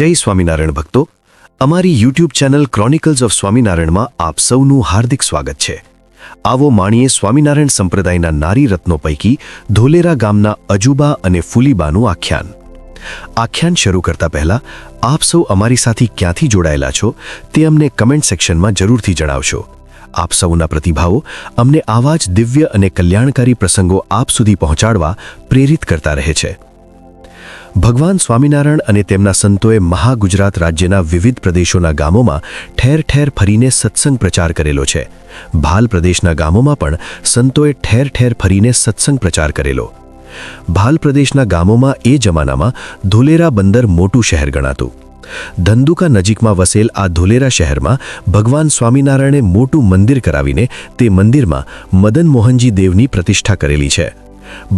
જય સ્વામિનારાયણ ભક્તો, અમારી યુટ્યુબ ચેનલ ક્રોનિકલ્સ ઓફ સ્વામિનારાયણમાં આપ સૌનું હાર્દિક સ્વાગત છે. આવો માણીએ સ્વામિનારાયણ સંપ્રદાયના નારી રત્નો પૈકી ધોલેરા ગામના અજુબા અને ફૂલીબાનું આખ્યાન. આખ્યાન શરૂ કરતા પહેલા આપ સૌ અમારી સાથે ક્યાંથી જોડાયેલા છો તે અમને કમેન્ટ સેક્શનમાં જરૂરથી જણાવશો. આપ સૌના પ્રતિભાવો અમને આવા જ દિવ્ય અને કલ્યાણકારી પ્રસંગો આપ સુધી પહોંચાડવા પ્રેરિત કરતા રહે છે. ભગવાન સ્વામિનારાયણ અને તેમના સંતોએ મહાગુજરાત રાજ્યના વિવિધ પ્રદેશોના ગામોમાં ઠેર ઠેર ફરીને સત્સંગ પ્રચાર કરેલો છે. ભાલ પ્રદેશના ગામોમાં પણ સંતોએ ઠેર ઠેર ફરીને સત્સંગ પ્રચાર કરેલો. ભાલ પ્રદેશના ગામોમાં એ જમાનામાં ધોલેરા બંદર મોટું શહેર ગણાતું. ધંધુકા નજીકમાં વસેલ આ ધોલેરા શહેરમાં ભગવાન સ્વામિનારાયણે મોટું મંદિર કરાવીને તે મંદિરમાં મદન મોહનજી દેવની પ્રતિષ્ઠા કરેલી છે.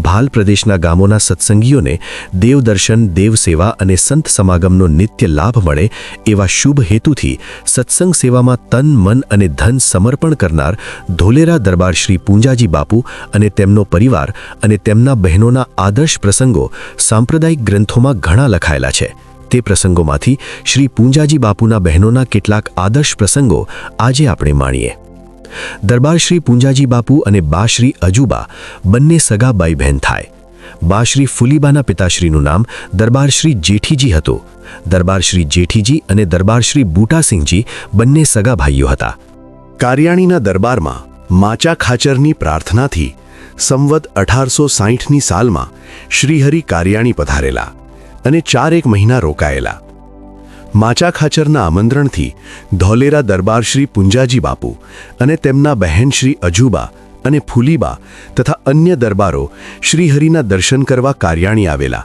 ભાલ પ્રદેશના ગામોના સત્સંગીઓને દેવદર્શન, દેવસેવા અને સંત સમાગમનો નિત્ય લાભ મળે એવા શુભ હેતુથી સત્સંગ સેવામાં તન, મન અને ધન સમર્પણ કરનાર ધોલેરા દરબાર શ્રી પૂંજાજી બાપુ અને તેમનો પરિવાર અને તેમના બહેનોના આદર્શ પ્રસંગો સાંપ્રદાયિક ગ્રંથોમાં ઘણા લખાયેલા છે. તે પ્રસંગોમાંથી શ્રી પૂંજાજી બાપુના બહેનોના કેટલાક આદર્શ પ્રસંગો આજે આપણે માણીએ. દરબાર શ્રી પૂંજાજી બાપુ અને બા શ્રી અજુબા બંને સગા બાઈ બહેન થાય. બા શ્રી ફૂલીબાના પિતાશ્રીનું નામ દરબાર શ્રી જેઠીજી હતું. દરબાર શ્રી જેઠીજી અને દરબાર શ્રી બુટાસિંહજી બંને સગા ભાઈઓ હતા. કારિયાણીના દરબારમાં માચા ખાચરની પ્રાર્થનાથી સંવત 1860ની સાલમાં શ્રીહરિ કારિયાણી પધારેલા અને 4 મહિના રોકાયેલા. માચા ખાચરના આમંત્રણથી ધોલેરા દરબાર શ્રી પૂંજાજી બાપુ અને તેમના બહેન શ્રી અજુબા અને ફૂલીબા તથા અન્ય દરબારો શ્રીહરિના દર્શન કરવા કારિયાણી આવેલા.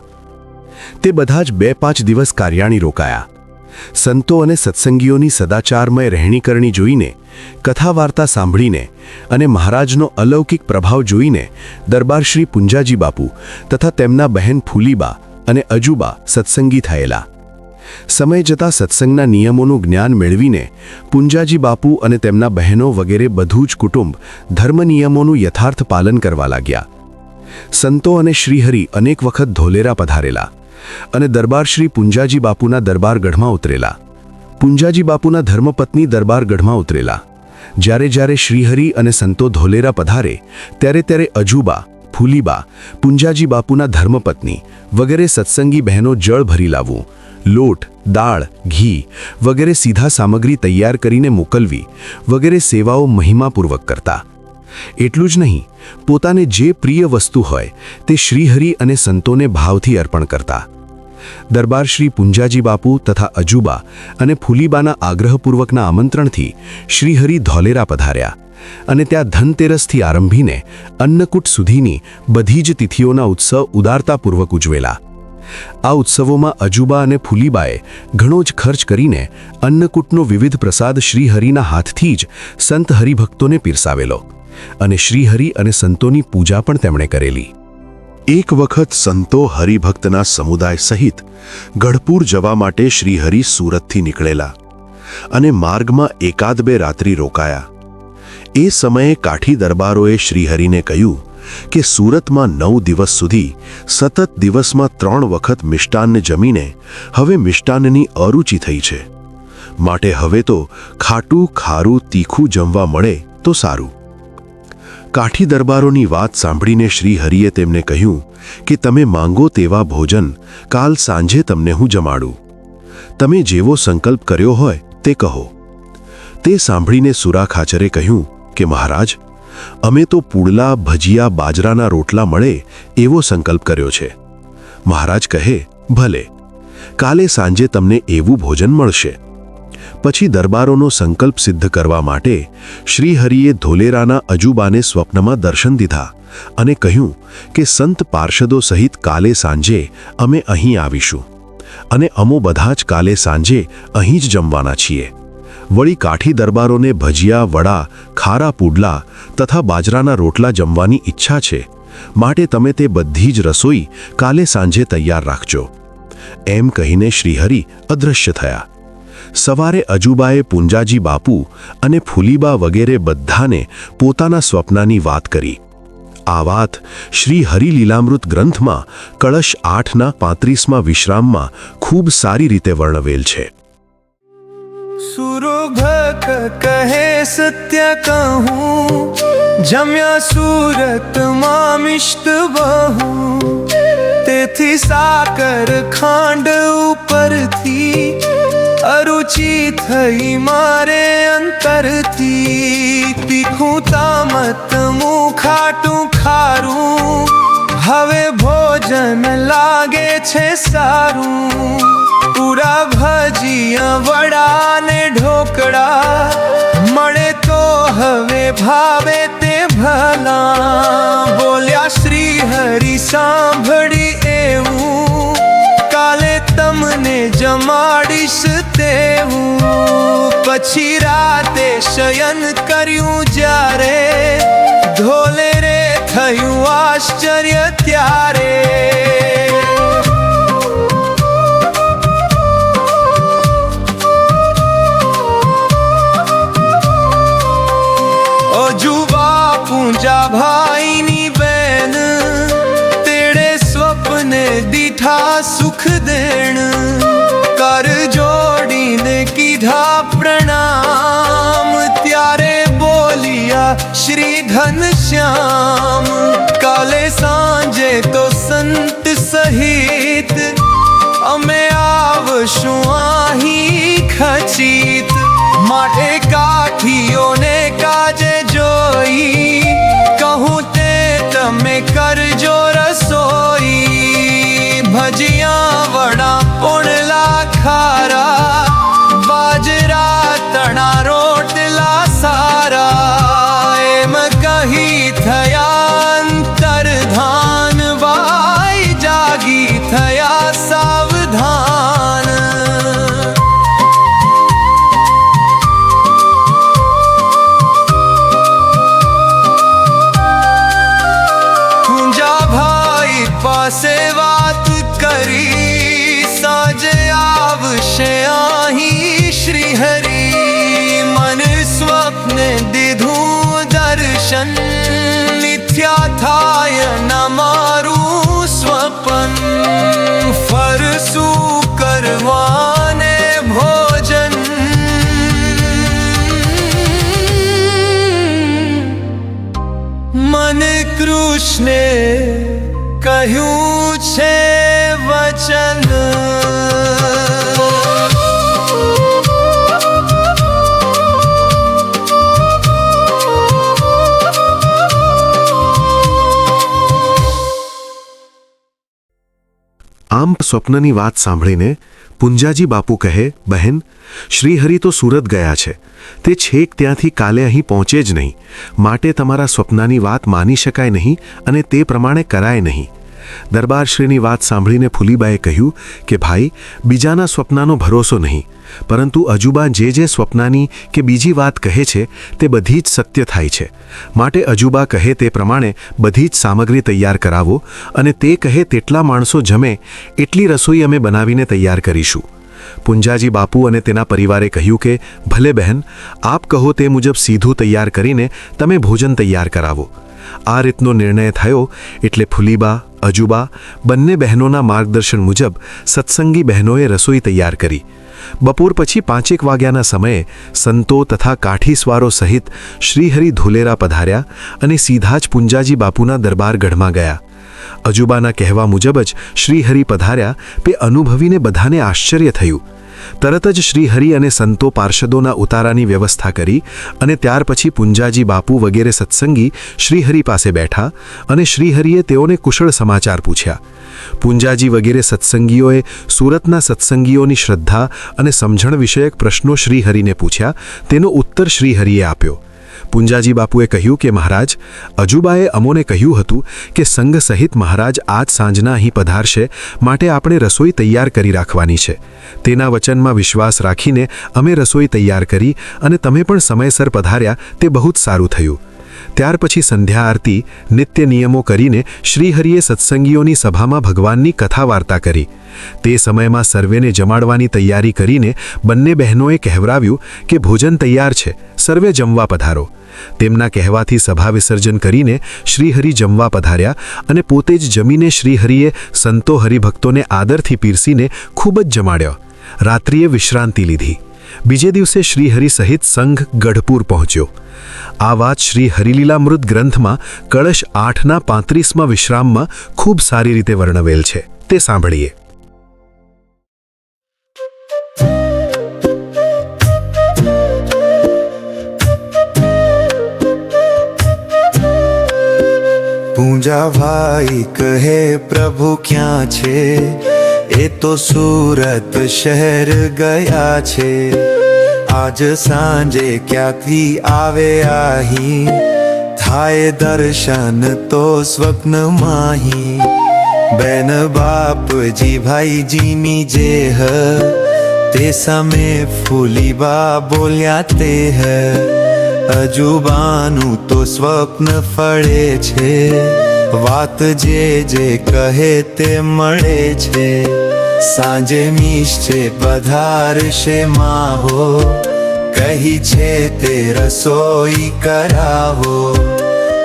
તે બધા જ 2-5 દિવસ કારિયાણી રોકાયા. સંતો અને સત્સંગીઓની સદાચારમય રહેણીકરણી જોઈને, કથા વાર્તા સાંભળીને અને મહારાજનો અલૌકિક પ્રભાવ જોઈને દરબાર શ્રી પૂંજાજી બાપુ તથા તેમના બહેન ફૂલીબા અને અજુબા સત્સંગી થયેલા. સમય જતાં સત્સંગના નિયમોનું જ્ઞાન મેળવીને પૂંજાજી બાપુ અને તેમના બહેનો વગેરે બધું જ કુટુંબ ધર્મ નિયમોનું યથાર્થ પાલન કરવા લાગ્યા. સંતો અને શ્રીહરિ અનેક વખત ધોલેરા પધારેલા અને દરબાર શ્રી પૂંજાજી બાપુના દરબારગઢમાં ઉતરેલા. પૂંજાજી બાપુના ધર્મપત્ની દરબારગઢમાં ઉતરેલા. જ્યારે જ્યારે શ્રીહરિ અને સંતો ધોલેરા પધારે ત્યારે અજુબા, ફૂલીબા, પૂંજાજી બાપુના ધર્મપત્ની વગેરે સત્સંગી બહેનો જળ ભરી લાવવું, લોટ, દાળ, ઘી વગેરે સીધા સામગ્રી તૈયાર કરીને મોકલવી વગેરે સેવાઓ મહિમાપૂર્વક કરતા. એટલું જ નહીં, પોતાને જે પ્રિય વસ્તુ હોય તે શ્રીહરિ અને સંતોને ભાવથી અર્પણ કરતા. દરબાર શ્રી પૂંજાજી બાપુ તથા અજુબા અને ફૂલીબાના આગ્રહપૂર્વકના આમંત્રણથી શ્રીહરિ ધોલેરા પધાર્યા અને ત્યાં ધનતેરસથી આરંભીને અન્નકૂટ સુધીની બધી જ તિથિઓના ઉત્સવ ઉદારતાપૂર્વક ઉજવેલા. આ ઉત્સવોમાં અજુબા અને ફૂલીબાએ ઘણો જ ખર્ચ કરીને અન્નકૂટનો વિવિધ પ્રસાદ શ્રીહરિના હાથથી જ સંત હરિભક્તોને પીરસાવેલો અને શ્રીહરિ અને સંતોની પૂજા પણ તેમણે કરેલી. એક વખત સંતો હરિભક્તના સમુદાય સહિત ગઢપુર જવા માટે શ્રીહરિ સુરતથી નીકળેલા અને માર્ગમાં 1-2 રાત્રિ રોકાયા. એ સમયે કાઠી દરબારોએ શ્રીહરિને કહ્યું કે સુરતમાં 9 દિવસ સુધી સતત દિવસમાં 3 વખત મિષ્ટાન્ન જમીને હવે મિષ્ટાન્નની અરુચિ થઈ છે, માટે હવે તો ખાટું, ખારું, તીખું જમવા મળે તો સારું. કાઠી દરબારોની વાત સાંભળીને શ્રીહરિએ તેમને કહ્યું કે તમે માંગો તેવા ભોજન કાલ સાંજે તમને હું જમાડું. તમે જેવો સંકલ્પ કર્યો હોય તે કહો. તે સાંભળીને સુરા ખાચરે કહ્યું કે મહારાજ, અમે તો પુડલા, ભજીયા, બાજરાના રોટલા મળે એવો સંકલ્પ કર્યો છે. મહારાજ કહે, ભલે, કાલે સાંજે તમને એવું ભોજન મળશે. પછી દરબારોનો સંકલ્પ સિદ્ધ કરવા માટે શ્રીહરિએ ધોલેરાના અજુબાને સ્વપ્નમાં દર્શન દીધા અને કહ્યું કે સંત પાર્ષદો સહિત કાલે સાંજે અમે અહીં આવીશું અને અમો બધા જ કાલે સાંજે અહીં જ જમવાના છીએ. વળી કાઠી દરબારોને ભજીયા, વડા, ખારા પુડલા તથા બાજરાના રોટલા જમવાની ઈચ્છા છે, માટે તમે તે બધી જ રસોઈ કાલે સાંજે તૈયાર રાખજો. એમ કહીને શ્રીહરિ અદૃશ્ય થયા. સવારે અજુબાએ પૂંજાજી બાપુ અને ફૂલીબા વગેરે બધાને પોતાના સ્વપ્નાની વાત કરી. આ વાત શ્રી હરિલીલામૃત ગ્રંથમાં કળશ 8ના 35મા વિશ્રામમાં ખૂબ સારી રીતે વર્ણવેલ છે. સુરભક કહે સત્ય કહું, જમ્યા સુરતમાં મિષ્ટ બહુ, તેથી સાકર ખાંડ ઉપરથી અરુચિ થઈ મારે અંતરથી. તીખું તામત ખાટું ખારું, હવે ભોજન લાગે છે સારું. પૂરા ભજીયા વડા ને ઢોકળા મળે તો હવે ભાવે તે ભલા. બોલ્યા શ્રી હરિ સાંભળી એવું, કાલે તમને જમાડીશ તેવું. પછી રાતે શયન કર્યું જ્યારે, ધોલે રે થયું આશ્ચર્ય ત્યારે. અજુબા પૂંજા ભાઈની બેન, તેડે સ્વપ્ને દીઠા સુખ દેણ. કર જોડીને કીધા પ્રણામ, ત્યારે બોલિયા શ્રી ઘનશ્યામ. કાલે સાંજે તો સંત સહિત અમે આવશું અહીં ખચિત. માટે કાઠીઓને કાજે જોઈ, કહું તે તમે કરજો રસોઈ. ભજીયા વડા પોણલા ખારા, બાજરા તણા રોટલા સારા. એમ કહી થયા અંતર્ધાન, બાઈ જાગી થયા સાવધાન. પાસે વાત કરી, સાંજે આવશે અહીં શ્રી હરિ. મન સ્વપ્ને દીધું દર્શન, મિથ્યા થાય ન મારું સ્વપન. ફરશું કરવાને ભોજન, મન કૃષ્ણે કહ્યું છે વચન. આમ સ્વપ્નની વાત સાંભળીને પુંજાજી બાપુ કહે, બહેન, શ્રીહરિ તો સુરત ગયા છે, તે છેક ત્યાંથી કાલે અહીં પહોંચે જ નહીં. માટે તમારા સ્વપ્નાની વાત માની શકાય નહીં અને તે પ્રમાણે કરાય નહીં. દરબારશ્રીની વાત સાંભળીને ફૂલીબાએ કહ્યું કે ભાઈ, બીજાના સ્વપ્નાનો ભરોસો નહીં, પરંતુ અજુબા જે સ્વપ્નાની કે બીજી વાત કહે છે તે બધી જ સત્ય થાય છે. માટે અજુબા કહે તે પ્રમાણે બધી જ સામગ્રી તૈયાર કરાવો, અને તે કહે તેટલા માણસો જમે એટલી રસોઈ અમે બનાવીને તૈયાર કરીશું. પુંજાજી બાપુ અને તેના પરિવારે કહ્યું કે ભલે બહેન, આપ કહો તે મુજબ સીધું તૈયાર કરીને તમે ભોજન તૈયાર કરાવો. આ રીતનો નિર્ણય થયો એટલે ફૂલીબા, અજુબા બંને બહેનોના માર્ગદર્શન મુજબ સત્સંગી બહેનોએ રસોઈ તૈયાર કરી. બપોર પછી 5 વાગ્યાના સમયે સંતો તથા કાઠીસવારો સહિત શ્રીહરિ ધોલેરા પધાર્યા અને સીધા જ પુંજાજી બાપુના દરબારગઢમાં ગયા. અજુબાના કહેવા મુજબ જ શ્રીહરિ પધાર્યા તે અનુભવીને બધાને આશ્ચર્ય થયું. તરત જ શ્રીહરિ અને સંતો પાર્ષદોના ઉતારાની વ્યવસ્થા કરી અને ત્યાર પછી પુંજાજી બાપુ વગેરે સત્સંગી શ્રીહરિ પાસે બેઠા અને શ્રીહરિએ તેઓને કુશળ સમાચાર પૂછ્યા. પુંજાજી વગેરે સત્સંગીઓએ સુરતના સત્સંગીઓની શ્રદ્ધા અને સમજણ વિષયક પ્રશ્નો શ્રીહરિને પૂછ્યા, તેનો ઉત્તર શ્રીહરિએ આપ્યો. પુંજાજી બાપુએ કહ્યું કે મહારાજ, અજુબાએ અમોને કહ્યું હતું કે સંઘ સહિત મહારાજ આજ સાંજના અહીં પધારશે, માટે આપણે રસોઈ તૈયાર કરી રાખવાની છે. તેના વચનમાં વિશ્વાસ રાખીને અમે રસોઈ તૈયાર કરી અને તમે પણ સમયસર પધાર્યા તે બહુ જ સારું થયું. ત્યાર પછી સંધ્યા આરતી નિત્ય નિયમો કરીને શ્રીહરિએ સત્સંગીઓની સભામાં ભગવાનની કથા વાર્તા કરી. તે સમયમાં સર્વેને જમાડવાની તૈયારી કરીને બંને બહેનોએ કહેવરાવ્યું કે ભોજન તૈયાર છે, સર્વે જમવા પધારો. તેમના કહેવાથી સભા વિસર્જન કરીને શ્રીહરિ જમવા પધાર્યા અને પોતે જ જમીને શ્રીહરિએ સંતો હરિભક્તોને આદરથી પીરસીને ખૂબ જ જમાડ્યો. રાત્રિએ વિશ્રાંતિ લીધી. બીજે દિવસે શ્રીહરિ સહિત સંઘ ગઢપુર પહોંચ્યો. આ વાત શ્રી હરિલીલામૃત ગ્રંથમાં કળશ 8ના 35માં વિશ્રામમાં ખૂબ સારી રીતે વર્ણવેલ છે. તે સાંભળીએ. પૂંજા ભાઈ કહે પ્રભુ ક્યાં છે, એ તો સુરત શહેર ગયા છે. આજ સાંજે ક્યાંથી આવે આહી, થાય દર્શન તો સ્વપ્ન માહી. બેન બાપજી ભાઈજીની જેહ, તે સામે ફૂલીબા બોલ્યા તે હ. અજુબાનું તો સ્વપ્ન ફળે છે, વાત જે જે કહે તે મળે છે. સાંજે મિશ્ચે પધારશે માહો, કહી છે તે રસોઈ કરાવો.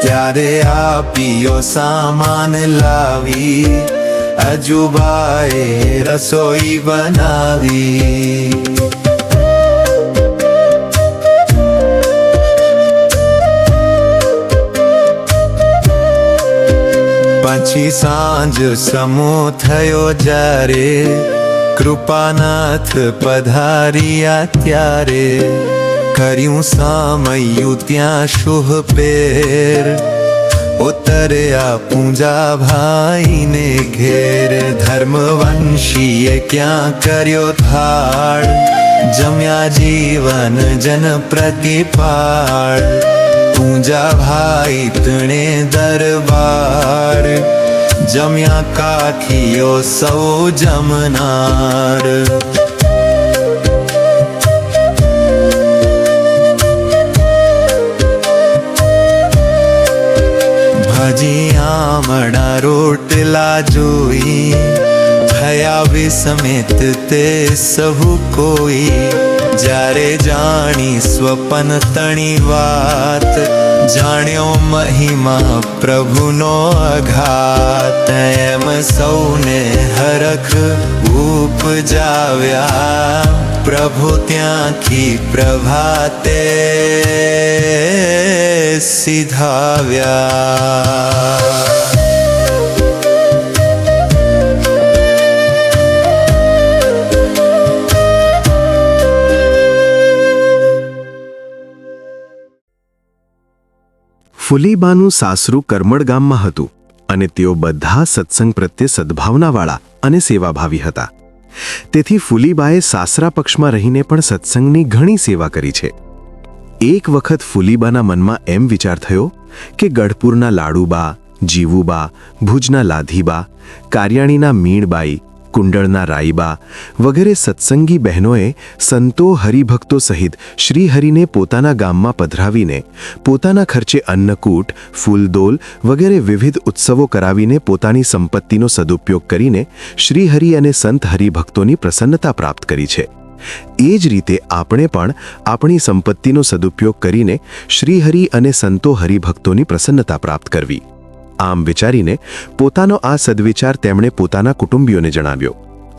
ત્યારે આપીયો સામાન લાવી, અજુબાએ રસોઈ બનાવી. પછી સાંજ સમો થયો જ્યારે, કૃપાનાથ પધાર્યા ત્યારે. કર્યું સામયું ત્યાં શુભ પેર, ઉતર્યા પૂંજા ભાઈને ઘેર. ધર્મવંશીએ ક્યાં કર્યો થાળ, જમ્યા જીવન જન પ્રતિપાળ. પૂંજા ભાઈ તણે દરબાર, જમ્યા કાઠીઓ સૌ જમનાર. ભાજી આમળા રોટલા જોઈ, થયા વિસ્મિત તે સહુ કોઈ. જ્યારે જાણી સ્વપન તણી વાત, જાણ્યો મહિમા પ્રભુનો અઘાત. એમ સૌને હરખ ઉપજાવ્યા, પ્રભુ ત્યાંથી પ્રભાતે સિધાવ્યા. ફુલીબાનું સાસરું કરમડ ગામમાં હતું અને તેઓ બધા સત્સંગ પ્રત્યે સદ્ભાવનાવાળા અને સેવાભાવી હતા. તેથી ફુલીબાએ સાસરા પક્ષમાં રહીને પણ સત્સંગની ઘણી સેવા કરી છે. એક વખત ફુલીબાના મનમાં એમ વિચાર થયો કે ગઢપુરના લાડુબા, જીવુબા, ભુજના લાધીબા, કારિયાણીના મીણબાઈ, કુંડળના રાઈબા વગેરે સત્સંગી બહેનોએ સંતો હરિભક્તો સહિત શ્રીહરિને પોતાના ગામમાં પધરાવીને પોતાના ખર્ચે અન્નકૂટ, ફૂલદોલ વગેરે વિવિધ ઉત્સવો કરાવીને પોતાની સંપત્તિનો સદુપયોગ કરીને શ્રીહરિ અને સંત હરિભક્તોની પ્રસન્નતા પ્રાપ્ત કરી છે. એ જ રીતે આપણે પણ આપણી સંપત્તિનો સદુપયોગ કરીને શ્રીહરિ અને સંતો હરિભક્તોની પ્રસન્નતા પ્રાપ્ત કરવી. આમ વિચારીને પોતાનો આ સદવિચાર તેમણે પોતાના કુટુંબીઓને જણાવ્યો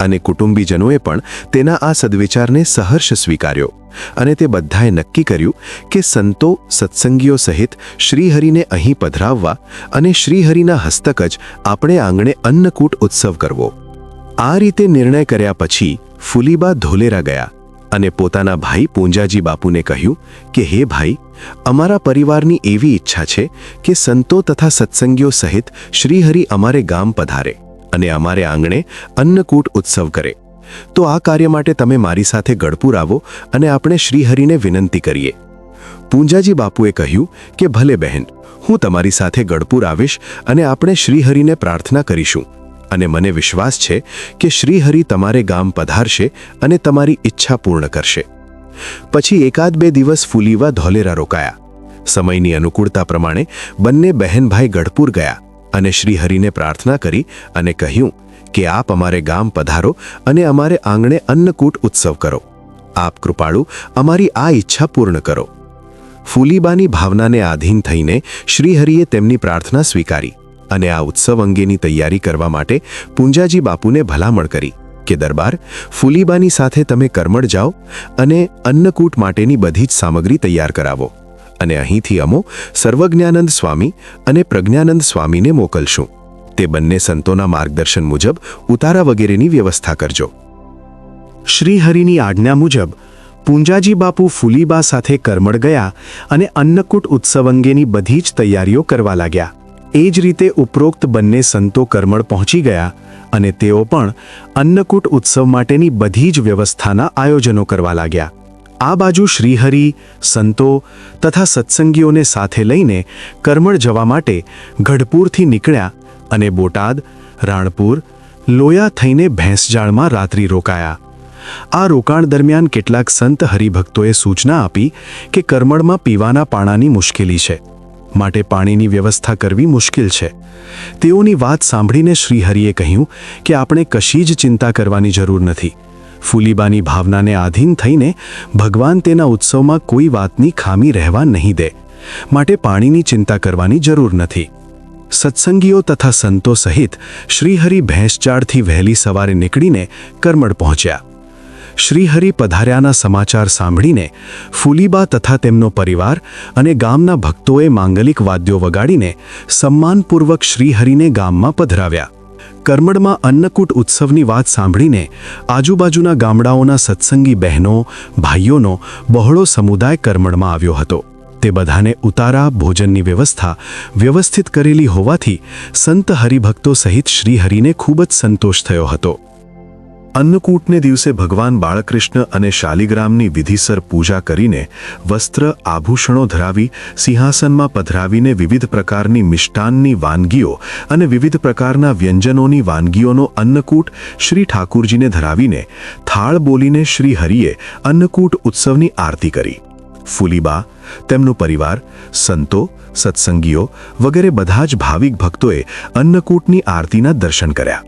અને કુટુંબીજનોએ પણ તેના આ સદવિચારને સહર્ષ સ્વીકાર્યો અને તે બધાએ નક્કી કર્યું કે સંતો સત્સંગીઓ સહિત શ્રીહરિને અહીં પધરાવવા અને શ્રીહરિના હસ્તક જ આપણે આંગણે અન્નકૂટ ઉત્સવ કરવો. આ રીતે નિર્ણય કર્યા પછી ફુલીબા ધોલેરા ગયા અને પોતાના ભાઈ પૂંજાજી બાપુને કહ્યું કે હે ભાઈ, અમારા પરિવારની એવી ઈચ્છા છે કે સંતો તથા સત્સંગીઓ સહિત શ્રીહરિ અમારે ગામ પધારે અને અમારે આંગણે અન્નકૂટ ઉત્સવ કરે. તો આ કાર્ય માટે તમે મારી સાથે ગઢપુર આવો અને આપણે શ્રીહરિને વિનંતી કરીએ. પૂંજાજી બાપુએ કહ્યું કે ભલે બહેન, હું તમારી સાથે ગઢપુર આવીશ અને આપણે શ્રીહરિને પ્રાર્થના કરીશું અને મને વિશ્વાસ છે કે શ્રીહરિ તમારે ગામ પધારશે અને તમારી ઈચ્છા પૂર્ણ કરશે. પછી 1-2 દિવસ ફુલીબા ધોલેરા રોકાયા. સમયની અનુકૂળતા પ્રમાણે બંને બહેનભાઈ ગઢપુર ગયા અને શ્રીહરિને પ્રાર્થના કરી અને કહ્યું કે આપ અમારે ગામ પધારો અને અમારે આંગણે અન્નકૂટ ઉત્સવ કરો. આપ કૃપાળુ અમારી આ ઈચ્છા પૂર્ણ કરો. ફૂલીબાની ભાવનાને આધીન થઈને શ્રીહરિએ તેમની પ્રાર્થના સ્વીકારી અને આ ઉત્સવ અંગેની તૈયારી કરવા માટે પૂંજાજી બાપુને ભલામણ કરી કે દરબાર, ફૂલીબાની સાથે તમે કરમળ જાઓ અને અન્નકૂટ માટેની બધી જ સામગ્રી તૈયાર કરાવો અને અહીંથી અમો સર્વજ્ઞાનંદ સ્વામી અને પ્રજ્ઞાનંદ સ્વામીને મોકલશું. તે બંને સંતોના માર્ગદર્શન મુજબ ઉતારા વગેરેની વ્યવસ્થા કરજો. શ્રીહરિની આજ્ઞા મુજબ પૂંજાજી બાપુ ફૂલીબા સાથે કરમળ ગયા અને અન્નકૂટ ઉત્સવ અંગેની બધી જ તૈયારીઓ કરવા લાગ્યા. એ જ રીતે ઉપરોક્ત બંને સંતો કરમળ પહોંચી ગયા અને તેઓ પણ અન્નકૂટ ઉત્સવ માટેની બધી જ વ્યવસ્થાના આયોજનો કરવા લાગ્યા. આ બાજુ શ્રીહરિ, સંતો તથા સત્સંગીઓને સાથે લઈને કરમળ જવા માટે ગઢપુરથી નીકળ્યા અને બોટાદ, રાણપુર, લોયા થઈને ભેંસજાળમાં રાત્રિ રોકાયા. આ રોકાણ દરમિયાન કેટલાક સંત હરિભક્તોએ સૂચના આપી કે કરમળમાં પીવાના પાણાની મુશ્કેલી છે, માટે પાણીની વ્યવસ્થા કરવી મુશ્કેલ છે. તેઓની વાત સાંભળીને શ્રીહરિએ કહ્યું કે આપણે કશી જ ચિંતા કરવાની જરૂર નથી. ફૂલીબાની ભાવનાને આધીન થઈને ભગવાન તેના ઉત્સવમાં કોઈ વાતની ખામી રહેવા નહીં દે, માટે પાણીની ચિંતા કરવાની જરૂર નથી. સત્સંગીઓ તથા સંતો સહિત શ્રીહરિ ભેંસચાળથી વહેલી સવારે નીકળીને કરમળ પહોંચ્યા. શ્રીહરિ પધાર્યાના સમાચાર સાંભળીને ફૂલીબા તથા તેમનો પરિવાર અને ગામના ભક્તોએ માંગલિક વાદ્યો વગાડીને સન્માનપૂર્વક શ્રીહરિને ગામમાં પધરાવ્યા. કરમળમાં અન્નકૂટ ઉત્સવની વાત સાંભળીને આજુબાજુના ગામડાઓના સત્સંગી બહેનો, ભાઈઓનો બહોળો સમુદાય કરમળમાં આવ્યો હતો. તે બધાને ઉતારા, ભોજનની વ્યવસ્થા વ્યવસ્થિત કરેલી હોવાથી સંત હરિભક્તો સહિત શ્રીહરિને ખૂબ જ સંતોષ થયો હતો. અન્નકૂટને દિવસે ભગવાન બાળકૃષ્ણ અને શાલિગ્રામની વિધિસર પૂજા કરીને વસ્ત્ર આભૂષણો ધરાવી સિંહાસનમાં પધરાવીને વિવિધ પ્રકારની મિષ્ટાનની વાનગીઓ અને વિવિધ પ્રકારના વ્યંજનોની વાનગીઓનો અન્નકૂટ શ્રી ઠાકુરજીને ધરાવીને થાળ બોલીને શ્રી હરિએ અન્નકૂટ ઉત્સવની આરતી કરી. ફૂલીબા, તેમનો પરિવાર, સંતો, સત્સંગીઓ વગેરે બધા જ ભાવિક ભક્તોએ અન્નકૂટની આરતીના દર્શન કર્યા.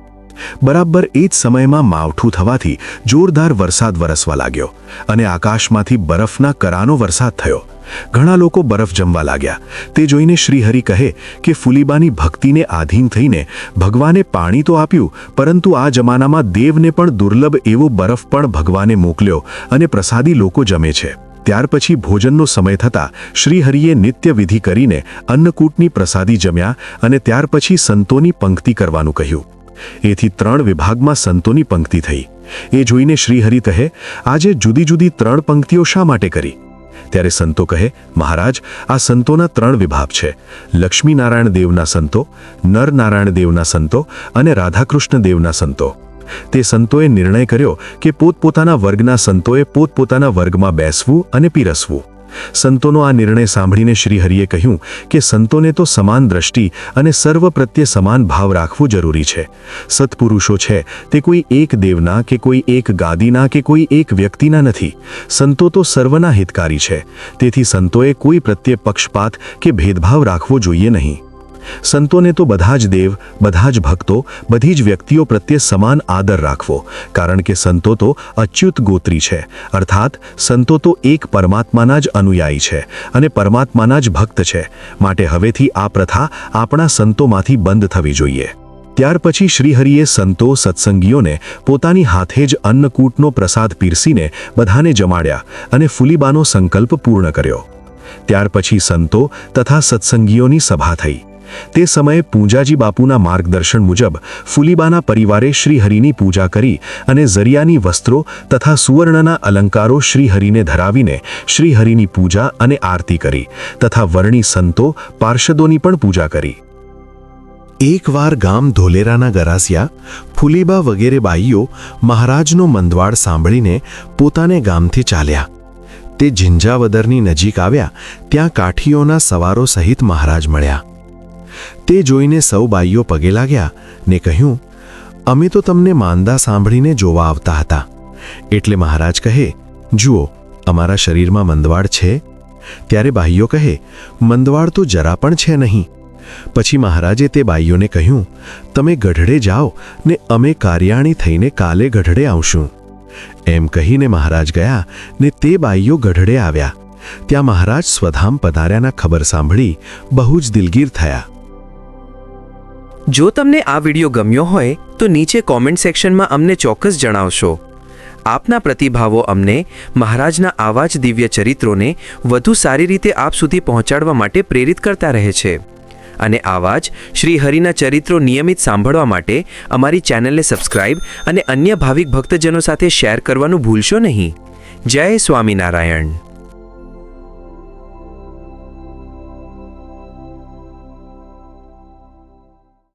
બરાબર એ જ સમયમાં માવઠું થવાથી જોરદાર વરસાદ વરસવા લાગ્યો અને આકાશમાંથી બરફના કરાનો વરસાદ થયો. ઘણા લોકો બરફ જમવા લાગ્યા. તે જોઈને શ્રીહરિ કહે કે ફૂલીબાની ભક્તિને આધીન થઈને ભગવાને પાણી તો આપ્યું, પરંતુ આ જમાનામાં દેવને પણ દુર્લભ એવો બરફ પણ ભગવાને મોકલ્યો અને પ્રસાદી લોકો જમે છે. ત્યાર પછી ભોજનનો સમય થતાં શ્રીહરિએ નિત્ય વિધિ કરીને અન્નકૂટની પ્રસાદી જમ્યા અને ત્યાર પછી સંતોની પંક્તિ કરવાનું કહ્યું. એથી 3 વિભાગમાં સંતોની પંક્તિ થઈ. એ જોઈને શ્રીહરિ કહે, આજે જુદી જુદી 3 પંક્તિઓ શા માટે કરી? ત્યારે સંતો કહે, મહારાજ, આ સંતોના 3 વિભાગ છે. લક્ષ્મીનારાયણ દેવના સંતો, નરનારાયણ દેવના સંતો અને રાધાકૃષ્ણ દેવના સંતો. તે સંતોએ નિર્ણય કર્યો કે પોતપોતાના વર્ગના સંતોએ પોતપોતાના વર્ગમાં બેસવું અને પીરસવું. સંતોનો આ નિર્ણય સાંભળીને શ્રીહરિએ કહ્યું કે સંતોને તો સમાન દ્રષ્ટિ અને સર્વ પ્રત્યે સમાન ભાવ રાખવો જરૂરી છે. સત્પુરુષો છે તે કોઈ એક દેવના કે કોઈ એક ગાદીના કે કોઈ એક વ્યક્તિના નથી. સંતો તો સર્વના હિતકારી છે. તેથી સંતોએ કોઈ પ્રત્યે પક્ષપાત કે ભેદભાવ રાખવો જોઈએ નહીં. સંતોને તો બધા જ દેવ, બધા જ ભક્તો, બધી જ વ્યક્તિઓ પ્રત્યે સમાન આદર રાખવો, કારણ કે સંતો તો અચ્યુત ગોત્રી છે. અર્થાત સંતો તો એક પરમાત્માના જ અનુયાયી છે અને પરમાત્માના જ ભક્ત છે. માટે હવેથી આ પ્રથા આપણા સંતોમાંથી બંધ થવી જોઈએ. ત્યાર પછી શ્રીહરિએ સંતો, સત્સંગીઓને પોતાની હાથે જ અન્નકૂટનો પ્રસાદ પીરસીને બધાને જમાડ્યા અને ફૂલીબાનો સંકલ્પ પૂર્ણ કર્યો. ત્યાર પછી સંતો તથા સત્સંગીઓની સભા થઈ. તે સમયે પૂંજાજી બાપુના માર્ગદર્શન મુજબ ફૂલીબાના પરિવારે શ્રીહરિની પૂજા કરી અને ઝરિયાની વસ્ત્રો તથા સુવર્ણના અલંકારો શ્રીહરિને ધરાવીને શ્રીહરિની પૂજા અને આરતી કરી તથા વર્ણી સંતો, પાર્ષદોની પણ પૂજા કરી. એકવાર ગામ ધોલેરાના ગરાસિયા, ફૂલીબા વગેરે બાઈઓ મહારાજનો મંદવાડ સાંભળીને પોતાને ગામથી ચાલ્યા. તે ઝિંઝાવદરની નજીક આવ્યા ત્યાં કાઠીઓના સવારો સહિત મહારાજ મળ્યા. તે જોઈને સૌ બાઈઓ પગે લાગ્યા ને કહ્યું, અમે તો તમને માંદા સાંભળીને જોવા આવતા હતા. એટલે મહારાજ કહે, જુઓ, અમારા શરીરમાં મંદવાડ છે. ત્યારે બાઈઓ કહે, મંદવાડ તો જરા પણ છે નહીં. પછી મહારાજે તે બાઈઓને કહ્યું, તમે ગઢડે જાઓ ને અમે કાર્યાણી થઈને કાલે ગઢડે આવશું. એમ કહીને મહારાજ ગયા ને તે બાઈઓ ગઢડે આવ્યા. ત્યાં મહારાજ સ્વધામ પધાર્યાના ખબર સાંભળી બહુ જ દિલગીર થયા. જો તમને આ વિડીયો ગમ્યો હોય તો નીચે કોમેન્ટ સેક્શનમાં અમને ચોક્કસ જણાવશો. આપના પ્રતિભાવો અમને મહારાજના આવા જ દિવ્ય ચરિત્રોને વધુ સારી રીતે આપ સુધી પહોંચાડવા માટે પ્રેરિત કરતા રહે છે. અને આવા જ શ્રી હરિના ચરિત્રો નિયમિત સાંભળવા માટે અમારી ચેનલને સબસ્ક્રાઇબ અને અન્ય ભાવિક ભક્તજનો સાથે શેર કરવાનું ભૂલશો નહીં. જય સ્વામિનારાયણ.